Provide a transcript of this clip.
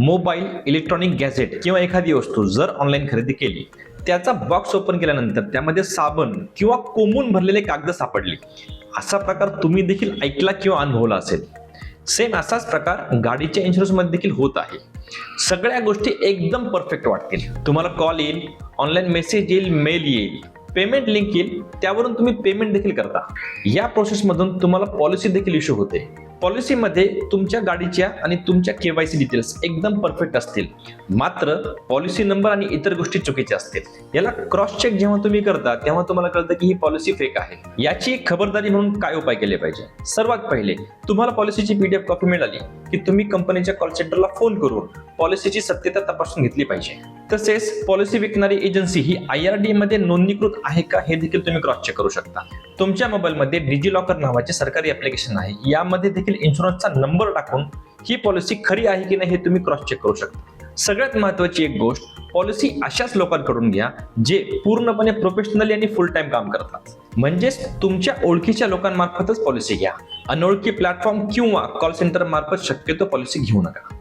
Mobile, electronic gadget किंवा एखादी वस्तू जर ऑनलाईन खरेदी केली, त्याचा बॉक्स ओपन केल्यानंतर त्यामध्ये साबण किंवा कोंबून भरलेले कागद सापडले, असा प्रकार तुम्ही देखील ऐकला किंवा अनुभवला असेल. सेम असाच प्रकार गाडीच्या इन्शुरन्समध्ये देखील होत आहे. सगळ्या गोष्टी एकदम परफेक्ट वाटतील. तुम्हाला कॉल येईल, ऑनलाईन मेसेज येईल, मेल येईल, पेमेंट लिंक येईल, त्यावरून तुम्ही पेमेंट देखील करता. या प्रोसेसमधून तुम्हाला पॉलिसी देखील इश्यू होते. पॉलिसीमध्ये तुमच्या गाडीच्या आणि तुमच्या केवायसी डिटेल्स एकदम परफेक्ट असतील, मात्र पॉलिसी नंबर आणि इतर गोष्टी चुकीच्या असतील. याला क्रॉस चेक जेव्हा तुम्ही करता तेव्हा तुम्हाला कळतं की ही पॉलिसी फेक आहे. याची खबरदारी म्हणून काय उपाय केले पाहिजे? सर्वात पहिले, तुम्हाला पॉलिसीची PDF कॉपी मिळाली की तुम्ही कंपनीच्या कॉल सेंटरला फोन करून पॉलिसीची सत्यता तपासून घेतली पाहिजे. तसेच पॉलिसी विकणारी एजन्सी ही IRDA मध्ये नोंदणीकृत आहे का हे देखील तुम्ही क्रॉस चेक करू शकता. तुमच्या मोबाईलमध्ये डिजिलॉकर नावाचे सरकारी ऍप्लिकेशन आहे. यामध्ये देखील इन्शुरन्सचा नंबर टाकून ही पॉलिसी खरी आहे की नाही हे तुम्ही क्रॉस चेक करू शकता. सगळ्यात महत्त्वाची एक गोष्ट, पॉलिसी अशाच लोकांकडून घ्या जे पूर्णपणे प्रोफेशनली आणि फुल टाइम काम करतात. म्हणजेच तुमच्या ओळखीच्या लोकांमार्फतच पॉलिसी घ्या. अनोळखी प्लॅटफॉर्म किंवा कॉल सेंटर मार्फत शक्यतो पॉलिसी घेऊ नका.